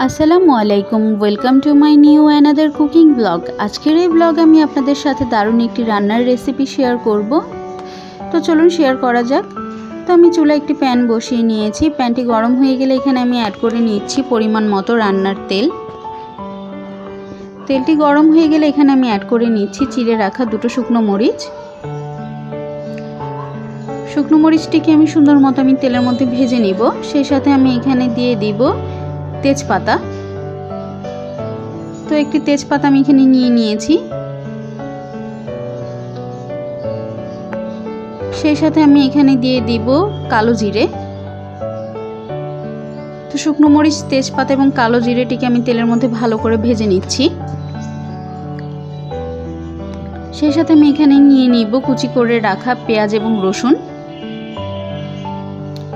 আসসালামু আলাইকুম, welcome to my new another cooking blog. আজকের এই ব্লগ আমি আপনাদের সাথে দারুণ একটি রান্নার রেসিপি শেয়ার করব। তো চলুন শেয়ার করা যাক। তো আমি চুলায় একটি প্যান বসিয়ে নিয়েছি। প্যানটি গরম হয়ে গেলে এখানে আমি অ্যাড করে নিচ্ছি পরিমাণ মতো রান্নার তেল। তেলটি গরম হয়ে গেলে এখানে আমি অ্যাড করে নিচ্ছি চিড়ে রাখা দুটো শুকনো মরিচ। শুকনো মরিচটিকে আমি সুন্দর মতো তেলের মধ্যে ভেজে নিব। সেই সাথে আমি এখানে দিয়ে দিব তেজপাতা। তো একটি তেজপাতা আমি এখানে নিয়ে নিয়েছি। সেই সাথে আমি এখানে দিয়ে দিব কালো জিরে। তো শুকনো মরিচ, তেজপাতা এবং কালো জিরেটিকে আমি তেলের মধ্যে ভালো করে ভেজে নিচ্ছি। সেই সাথে আমি এখানে নিয়ে নিব কুচি করে রাখা পেঁয়াজ এবং রসুন।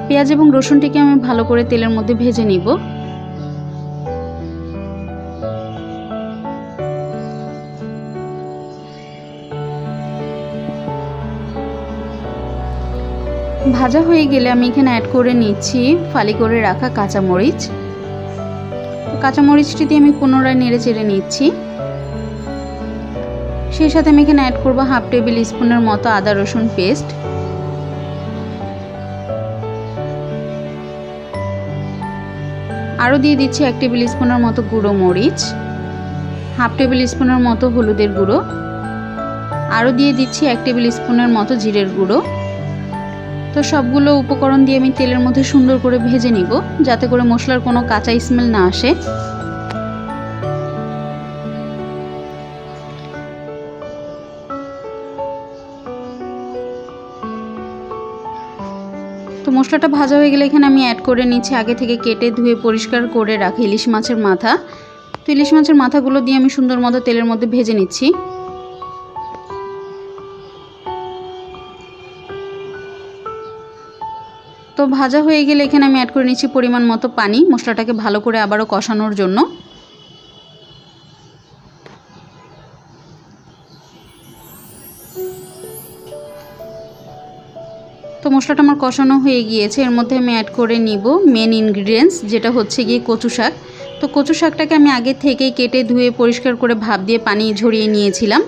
পেঁয়াজ এবং রসুনটিকে আমি ভালো করে তেলের মধ্যে ভেজে নিব। ভাজা হয়ে গেলে আমি এখানে অ্যাড করে নিচ্ছি ফালি করে রাখা কাঁচামরিচ। কাঁচামরিচটি দিয়ে আমি পুনরায় নেড়ে চেড়ে নিচ্ছি। সেই সাথে আমি এখানে অ্যাড করব হাফ টেবিল স্পুনের মতো আদা রসুন পেস্ট। আরও দিয়ে দিচ্ছি 1 টেবিল স্পুনের মতো গুঁড়ো মরিচ, হাফ টেবিল স্পুনের মতো হলুদের গুঁড়ো, আরও দিয়ে দিচ্ছি 1 টেবিল স্পুনের মতো জিরের গুঁড়ো। তো সবগুলো উপকরণ দিয়ে আমি তেলের মধ্যে সুন্দর করে ভেজে নিব, যাতে করে মশলার কোনো কাঁচা স্মেল না আসে। তো মশলাটা ভাজা হয়ে গেলে এখানে আমি অ্যাড করে নিচ্ছি আগে থেকে কেটে ধুয়ে পরিষ্কার করে রাখা ইলিশ মাছের মাথা। তো ইলিশ মাছের মাথাগুলো দিয়ে আমি সুন্দর মতো তেলের মধ্যে ভেজে নিচ্ছি। তো ভাজা হয়ে গেলে এখানে আমি অ্যাড করে নিচ্ছি পরিমাণ মতো পানি, মশলাটাকে ভালো করে আবারও কষানোর জন্য। তো মশলাটা আমার কষানো হয়ে গিয়েছে। এর মধ্যে আমি অ্যাড করে নিব মেন ইনগ্রিডিয়েন্টস, যেটা হচ্ছে গিয়ে কচু শাক। তো কচু শাকটাকে আমি আগে থেকেই কেটে ধুয়ে পরিষ্কার করে ভাপ দিয়ে পানি ঝরিয়ে নিয়েছিলাম।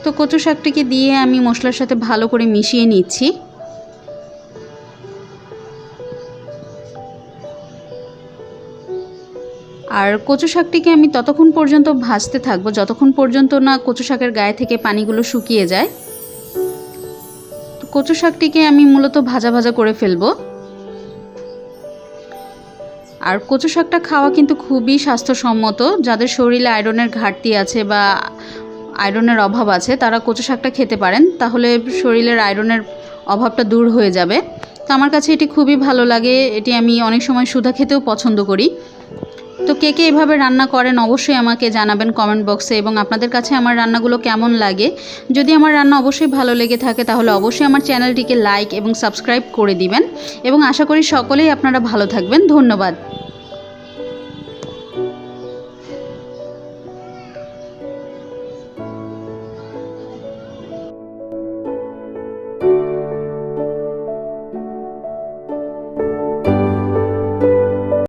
তো কচু শাকটিকে দিয়ে আমি মশলার সাথে ভালো করে মিশিয়ে নিচ্ছি। আর কচু শাকটিকে আমি ততক্ষণ পর্যন্ত ভাজতে থাকবো যতক্ষণ পর্যন্ত না কচু শাকের গায়ে থেকে পানিগুলো শুকিয়ে যায়। তো কচু শাকটিকে আমি মূলত ভাজা ভাজা করে ফেলবো। আর কচু শাকটা খাওয়া কিন্তু খুবই স্বাস্থ্যসম্মত। যাদের শরীরে আয়রনের ঘাটতি আছে বা আয়রনের অভাব আছে, তারা কচু শাকটা খেতে পারেন, তাহলে শরীরের আয়রনের অভাবটা দূর হয়ে যাবে। তো আমার কাছে এটি খুবই ভালো লাগে। এটি আমি অনেক সময় সুধা খেতেও পছন্দ করি। তো কে কে এভাবে রান্না করেন অবশ্যই আমাকে জানাবেন কমেন্ট বক্সে, এবং আপনাদের কাছে আমার রান্নাগুলো কেমন লাগে। যদি আমার রান্না অবশ্যই ভালো লেগে থাকে তাহলে অবশ্যই আমার চ্যানেলটিকে লাইক এবং সাবস্ক্রাইব করে দিবেন, এবং আশা করি সকলেই আপনারা ভালো থাকবেন। ধন্যবাদ।